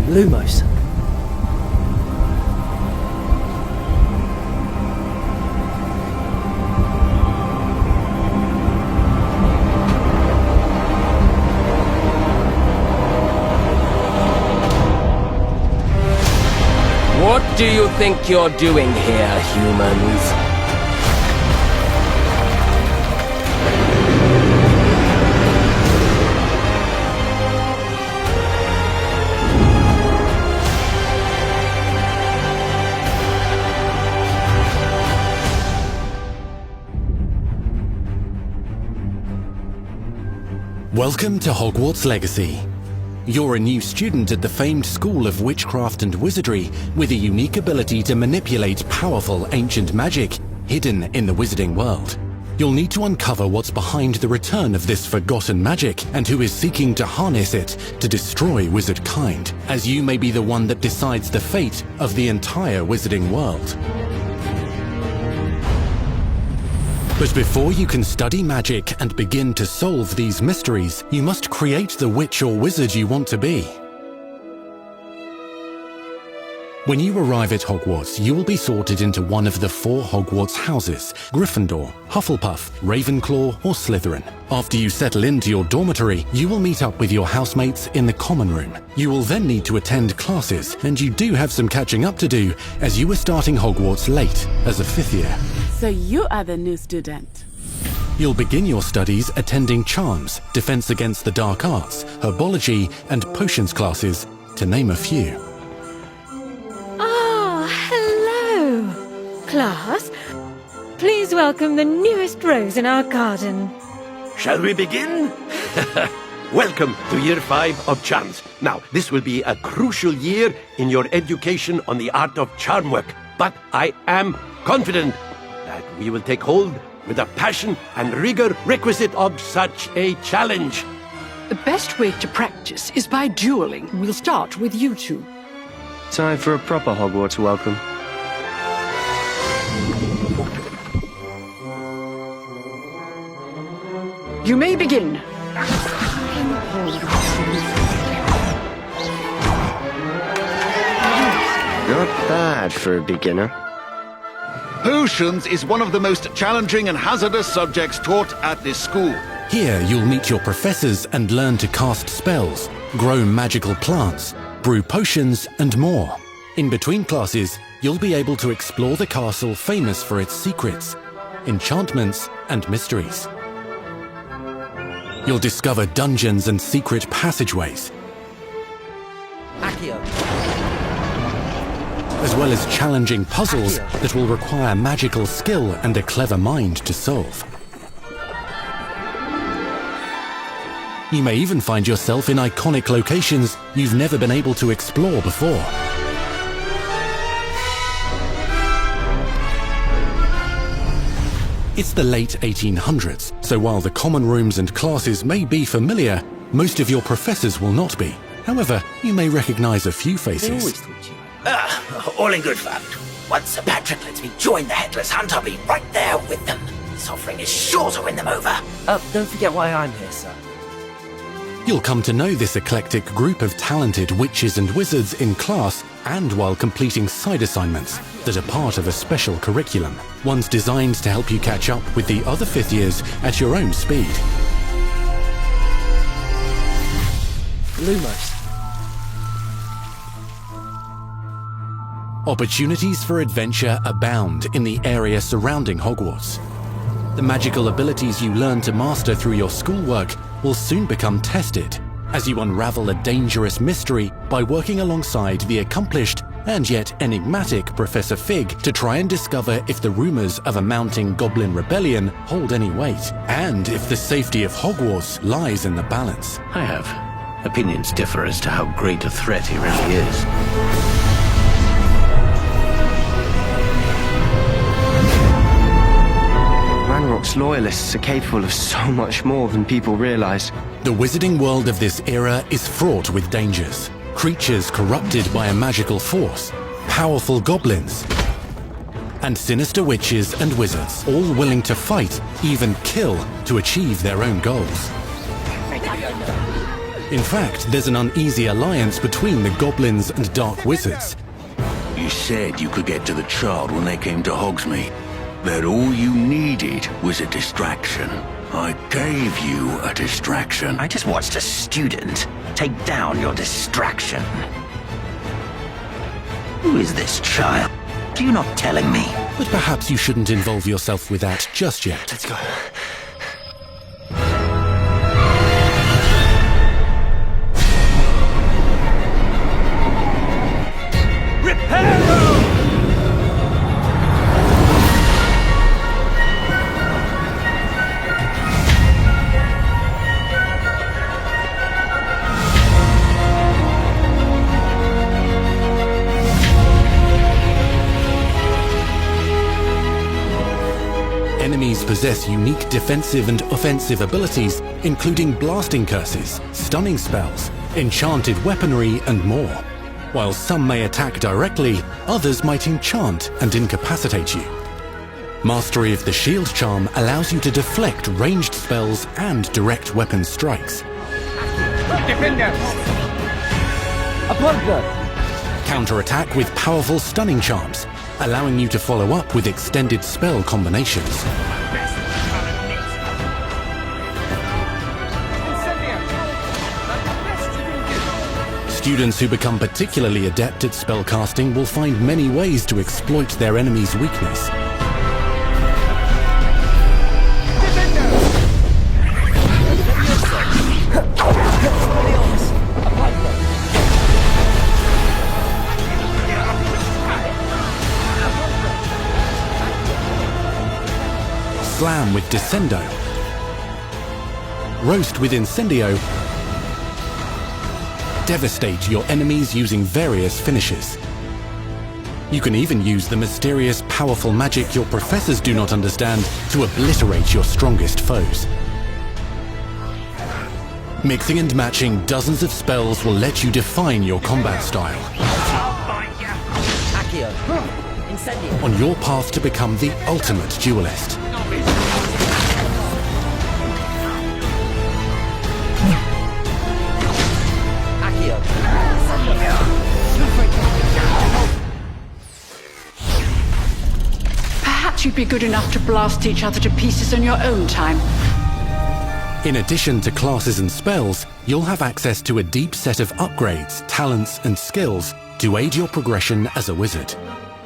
Lumos. What do you think you're doing here, humans? Welcome to Hogwarts Legacy. You're a new student at the famed School of Witchcraft and Wizardry with a unique ability to manipulate powerful ancient magic hidden in the wizarding world. You'll need to uncover what's behind the return of this forgotten magic and who is seeking to harness it to destroy wizard kind, as you may be the one that decides the fate of the entire wizarding world. But before you can study magic and begin to solve these mysteries, you must create the witch or wizard you want to be. When you arrive at Hogwarts, you will be sorted into one of the 4 Hogwarts houses: Gryffindor, Hufflepuff, Ravenclaw, or Slytherin. After you settle into your dormitory, you will meet up with your housemates in the common room. You will then need to attend classes, and you do have some catching up to do, as you were starting Hogwarts late as a 5th year. So you are the new student. You'll begin your studies attending Charms, Defense Against the Dark Arts, Herbology, and Potions classes, to name a few. Hello, class. Please welcome the newest rose in our garden. Shall we begin? Welcome to Year 5 of Charms. Now, this will be a crucial year in your education on the art of charm work, but I am confident that we will take hold with the passion and rigor requisite of such a challenge. The best way to practice is by dueling. We'll start with you two. Time for a proper Hogwarts welcome. You may begin. Not bad for a beginner. Potions is one of the most challenging and hazardous subjects taught at this school. Here you'll meet your professors and learn to cast spells, grow magical plants, brew potions, and more. In between classes, you'll be able to explore the castle famous for its secrets, enchantments, and mysteries. You'll discover dungeons and secret passageways, as well as challenging puzzles that will require magical skill and a clever mind to solve. You may even find yourself in iconic locations you've never been able to explore before. It's the late 1800s, so while the common rooms and classes may be familiar, most of your professors will not be. However, you may recognize a few faces. All in good fun. Once Sir Patrick lets me join the Headless Hunt, I'll be right there with them. This offering is sure to win them over. Don't forget why I'm here, sir. You'll come to know this eclectic group of talented witches and wizards in class and while completing side assignments that are part of a special curriculum, ones designed to help you catch up with the other 5th years at your own speed. Lumos. Opportunities for adventure abound in the area surrounding Hogwarts. The magical abilities you learn to master through your schoolwork will soon become tested as you unravel a dangerous mystery by working alongside the accomplished and yet enigmatic Professor Fig to try and discover if the rumors of a mounting goblin rebellion hold any weight, and if the safety of Hogwarts lies in the balance. I have opinions differ as to how great a threat he really is. Ranrock's loyalists are capable of so much more than people realize. The wizarding world of this era is fraught with dangers. Creatures corrupted by a magical force, powerful goblins, and sinister witches and wizards, all willing to fight, even kill, to achieve their own goals. In fact, there's an uneasy alliance between the goblins and dark wizards. You said you could get to the child when they came to Hogsmeade. That all you needed was a distraction. I gave you a distraction. I just watched a student take down your distraction. Who is this child? Are you not telling me? But perhaps you shouldn't involve yourself with that just yet. Let's go. Enemies possess unique defensive and offensive abilities, including blasting curses, stunning spells, enchanted weaponry, and more. While some may attack directly, others might enchant and incapacitate you. Mastery of the shield charm allows you to deflect ranged spells and direct weapon strikes. Counterattack with powerful stunning charms, allowing you to follow up with extended spell combinations. Students who become particularly adept at spellcasting will find many ways to exploit their enemy's weakness. Slam with Descendo, Roast with Incendio, devastate your enemies using various finishes. You can even use the mysterious, powerful magic your professors do not understand to obliterate your strongest foes. Mixing and matching dozens of spells will let you define your combat style. On your path to become the ultimate duelist. Perhaps you'd be good enough to blast each other to pieces on your own time. In addition to classes and spells, you'll have access to a deep set of upgrades, talents, and skills to aid your progression as a wizard.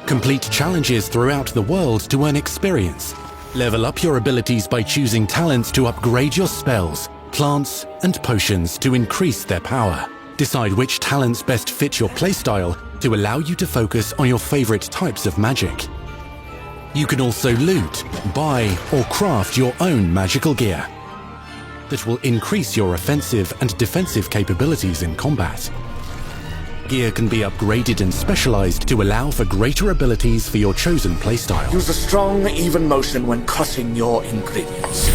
Complete challenges throughout the world to earn experience. Level up your abilities by choosing talents to upgrade your spells, plants, and potions to increase their power. Decide which talents best fit your playstyle to allow you to focus on your favorite types of magic. You can also loot, buy, or craft your own magical gear that will increase your offensive and defensive capabilities in combat. Gear can be upgraded and specialized to allow for greater abilities for your chosen playstyle. Use a strong, even motion when cutting your ingredients.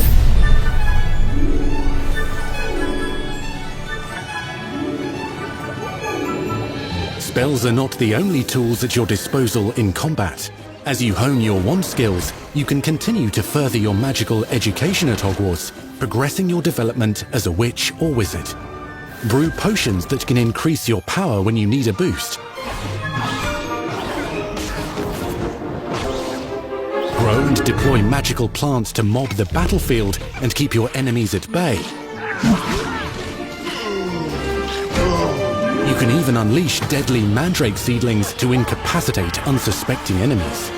Spells are not the only tools at your disposal in combat. As you hone your wand skills, you can continue to further your magical education at Hogwarts, progressing your development as a witch or wizard. Brew potions that can increase your power when you need a boost. Grow and deploy magical plants to mob the battlefield and keep your enemies at bay. You can even unleash deadly mandrake seedlings to incapacitate unsuspecting enemies.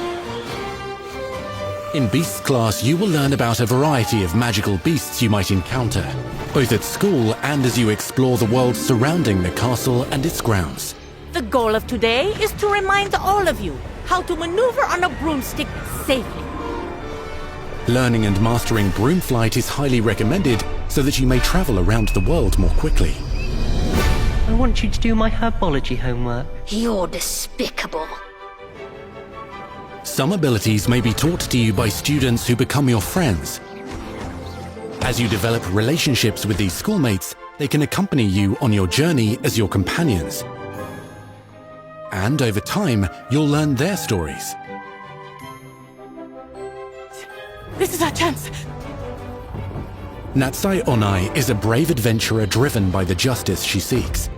In Beasts class, you will learn about a variety of magical beasts you might encounter, both at school and as you explore the world surrounding the castle and its grounds. The goal of today is to remind all of you how to maneuver on a broomstick safely. Learning and mastering broom flight is highly recommended so that you may travel around the world more quickly. I want you to do my herbology homework. You're despicable. Some abilities may be taught to you by students who become your friends. As you develop relationships with these schoolmates, they can accompany you on your journey as your companions. And over time, you'll learn their stories. This is our chance. Natsai Onai is a brave adventurer driven by the justice she seeks.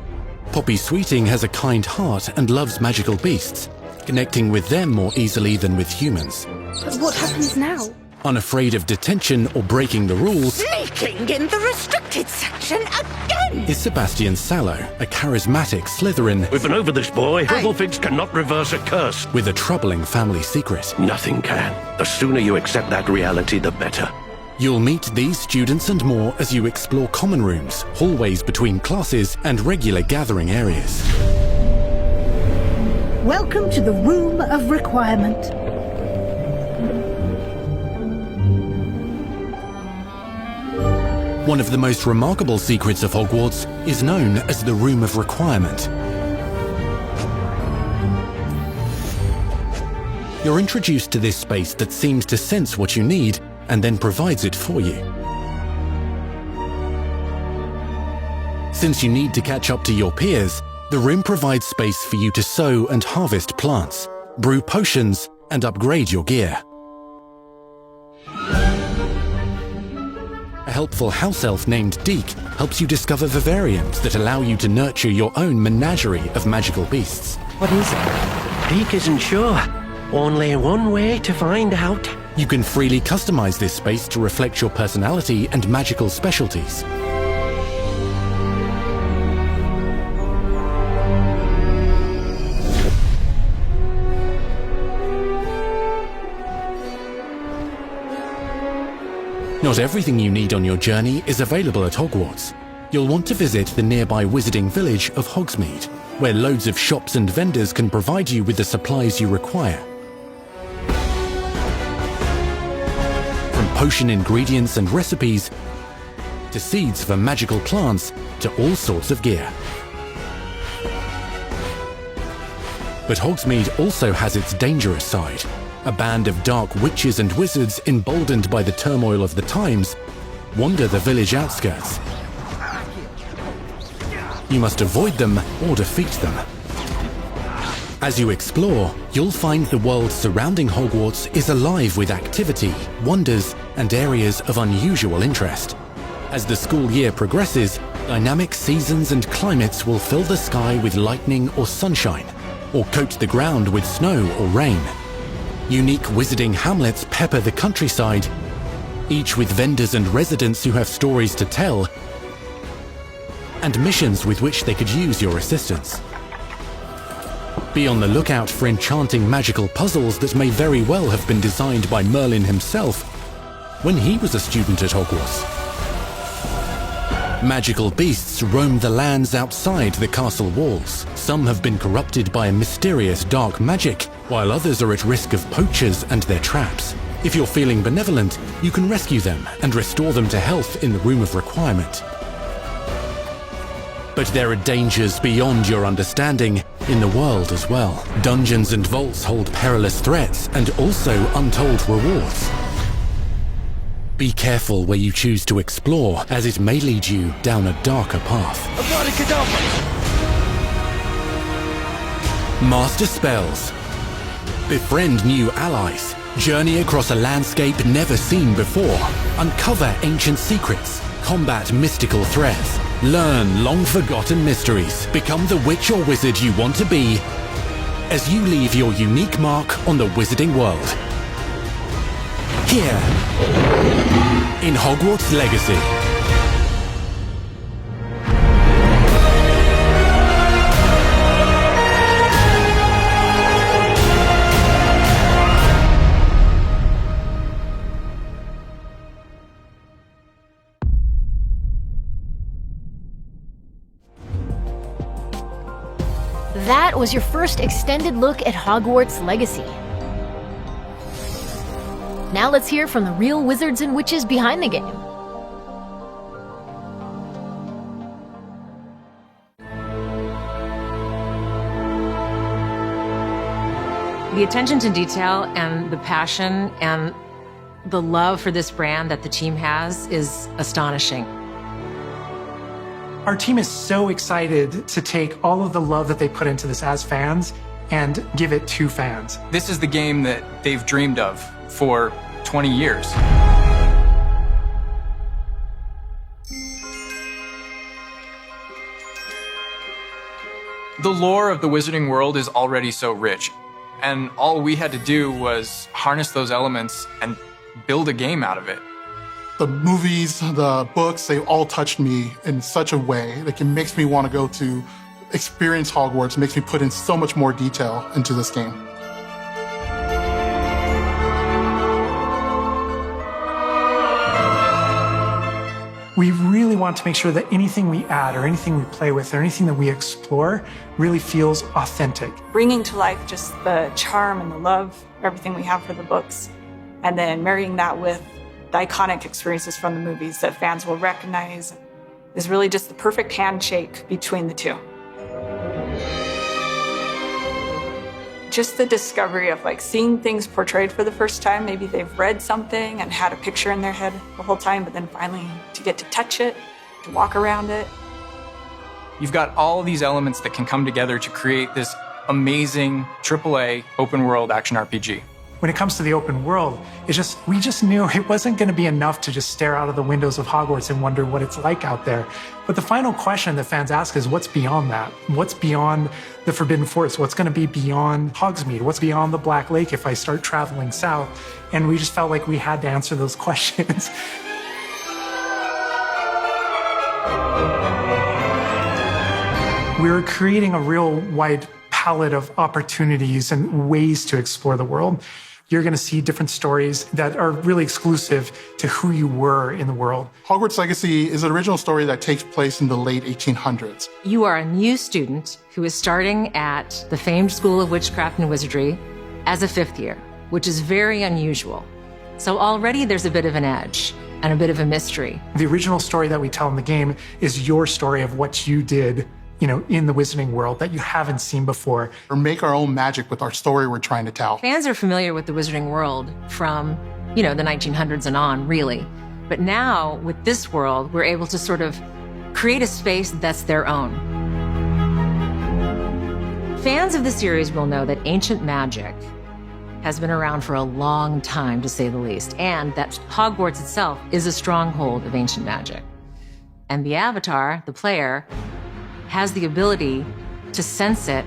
Poppy Sweeting has a kind heart and loves magical beasts, connecting with them more easily than with humans. But what happens now? Unafraid of detention or breaking the rules, Sneaking in the restricted section again! is Sebastian Sallow, a charismatic Slytherin. We've been over this, boy. Hufflepuffs cannot reverse a curse. With a troubling family secret. Nothing can. The sooner you accept that reality, the better. You'll meet these students and more as you explore common rooms, hallways between classes, and regular gathering areas. Welcome to the Room of Requirement. One of the most remarkable secrets of Hogwarts is known as the Room of Requirement. You're introduced to this space that seems to sense what you need and then provides it for you. Since you need to catch up to your peers, the room provides space for you to sow and harvest plants, brew potions, and upgrade your gear. A helpful house elf named Deke helps you discover vivariums that allow you to nurture your own menagerie of magical beasts. What is it? Deke isn't sure. Only one way to find out. You can freely customize this space to reflect your personality and magical specialties. Not everything you need on your journey is available at Hogwarts. You'll want to visit the nearby wizarding village of Hogsmeade, where loads of shops and vendors can provide you with the supplies you require. From potion ingredients and recipes, to seeds for magical plants, to all sorts of gear. But Hogsmeade also has its dangerous side. A band of dark witches and wizards, emboldened by the turmoil of the times, wander the village outskirts. You must avoid them or defeat them. As you explore, you'll find the world surrounding Hogwarts is alive with activity, wonders, and areas of unusual interest. As the school year progresses, dynamic seasons and climates will fill the sky with lightning or sunshine, or coat the ground with snow or rain. Unique wizarding hamlets pepper the countryside, each with vendors and residents who have stories to tell, and missions with which they could use your assistance. Be on the lookout for enchanting magical puzzles that may very well have been designed by Merlin himself when he was a student at Hogwarts. Magical beasts roam the lands outside the castle walls. Some have been corrupted by a mysterious dark magic, while others are at risk of poachers and their traps. If you're feeling benevolent, you can rescue them and restore them to health in the Room of Requirement. But there are dangers beyond your understanding in the world as well. Dungeons and vaults hold perilous threats and also untold rewards. Be careful where you choose to explore, as it may lead you down a darker path. Master spells. Befriend new allies. Journey across a landscape never seen before. Uncover ancient secrets. Combat mystical threats. Learn long-forgotten mysteries. Become the witch or wizard you want to be as you leave your unique mark on the wizarding world. Here, in Hogwarts Legacy. The That was your first extended look at Hogwarts Legacy. Now let's hear from the real wizards and witches behind the game. The attention to detail and the passion and the love for this brand that the team has is astonishing. Our team is so excited to take all of the love that they put into this as fans and give it to fans. This is the game that they've dreamed of for 20 years. The lore of the Wizarding World is already so rich, and all we had to do was harness those elements and build a game out of it. The movies, the books, they all touched me in such a way that it makes me want to go to experience Hogwarts, makes me put in so much more detail into this game. We really want to make sure that anything we add or anything we play with or anything that we explore really feels authentic. Bringing to life just the charm and the love, everything we have for the books, and then marrying that with the iconic experiences from the movies that fans will recognize is really just the perfect handshake between the two. Just the discovery of like seeing things portrayed for the first time. Maybe they've read something and had a picture in their head the whole time, but then finally to get to touch it, to walk around it. You've got all these elements that can come together to create this amazing AAA open world action RPG. When it comes to the open world, we just knew it wasn't going to be enough to just stare out of the windows of Hogwarts and wonder what it's like out there. But the final question that fans ask is, what's beyond that? What's beyond the Forbidden Forest? What's going to be beyond Hogsmeade? What's beyond the Black Lake if I start traveling south? And we just felt like we had to answer those questions. We were creating a real wide palette of opportunities and ways to explore the world. You're going to see different stories that are really exclusive to who you were in the world. Hogwarts Legacy is an original story that takes place in the late 1800s. You are a new student who is starting at the famed School of Witchcraft and Wizardry as a 5th year, which is very unusual. So already there's a bit of an edge and a bit of a mystery. The original story that we tell in the game is your story of what you did, in the Wizarding World that you haven't seen before. Or make our own magic with our story we're trying to tell. Fans are familiar with the Wizarding World from, the 1900s and on, really. But now, with this world, we're able to sort of create a space that's their own. Fans of the series will know that ancient magic has been around for a long time, to say the least, and that Hogwarts itself is a stronghold of ancient magic. And the Avatar, the player, has the ability to sense it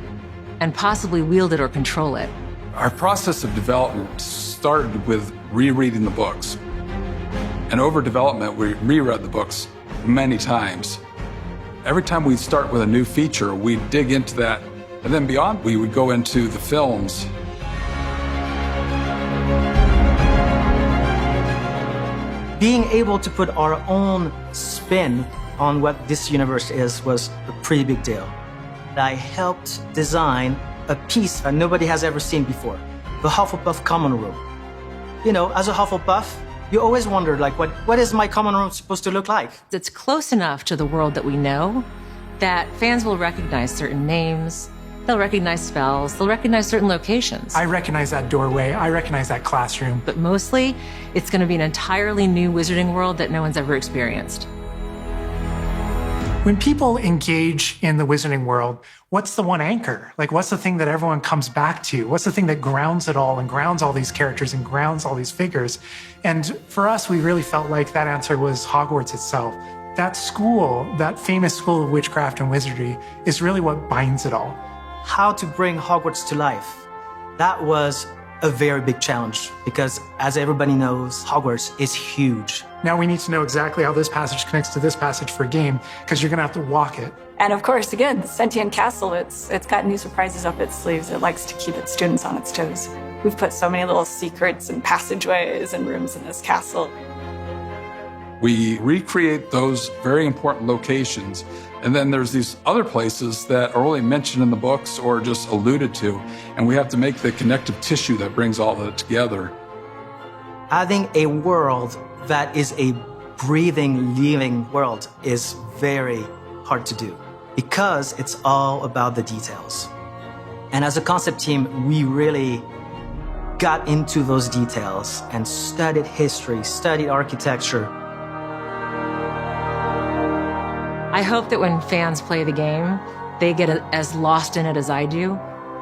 and possibly wield it or control it. Our process of development started with rereading the books. And over development, we reread the books many times. Every time we'd start with a new feature, we'd dig into that. And then beyond, we would go into the films. Being able to put our own spin on what this universe is was a pretty big deal. I helped design a piece that nobody has ever seen before, the Hufflepuff common room. As a Hufflepuff, you always wondered, what is my common room supposed to look like? It's close enough to the world that we know that fans will recognize certain names, they'll recognize spells, they'll recognize certain locations. I recognize that doorway, I recognize that classroom. But mostly, it's going to be an entirely new Wizarding World that no one's ever experienced. When people engage in the Wizarding World, what's the one anchor? What's the thing that everyone comes back to? What's the thing that grounds it all and grounds all these characters and grounds all these figures? And for us, we really felt like that answer was Hogwarts itself. That school, that famous School of Witchcraft and Wizardry, is really what binds it all. How to bring Hogwarts to life. That was a very big challenge because, as everybody knows, Hogwarts is huge. Now we need to know exactly how this passage connects to this passage for a game, because you're going to have to walk it. And of course, again, the Sentient Castle, it's got new surprises up its sleeves. It likes to keep its students on its toes. We've put so many little secrets and passageways and rooms in this castle. We recreate those very important locations, and then there's these other places that are only mentioned in the books or just alluded to, and we have to make the connective tissue that brings all that together. Having a world that is a breathing, living world is very hard to do because it's all about the details. And as a concept team, we really got into those details and studied history, studied architecture. I hope that when fans play the game, they get as lost in it as I do.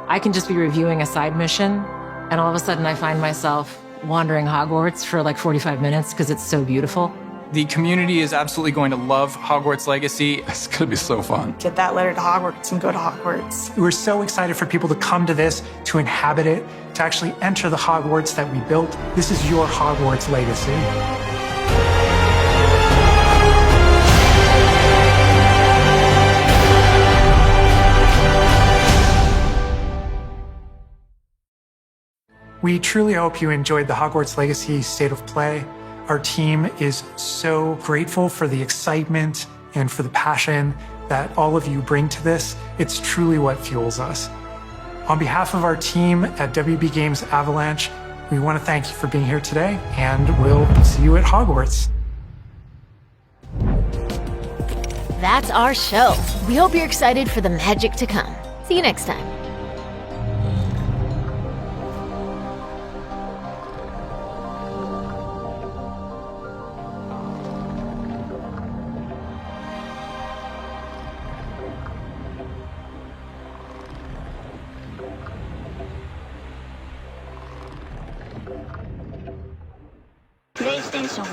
I can just be reviewing a side mission, and all of a sudden I find myself wandering Hogwarts for like 45 minutes because it's so beautiful. The community is absolutely going to love Hogwarts Legacy. It's going to be so fun. Get that letter to Hogwarts and go to Hogwarts. We're so excited for people to come to this, to inhabit it, to actually enter the Hogwarts that we built. This is your Hogwarts legacy. We truly hope you enjoyed the Hogwarts Legacy State of Play. Our team is so grateful for the excitement and for the passion that all of you bring to this. It's truly what fuels us. On behalf of our team at WB Games Avalanche, we want to thank you for being here today, and we'll see you at Hogwarts. That's our show. We hope you're excited for the magic to come. See you next time. PlayStation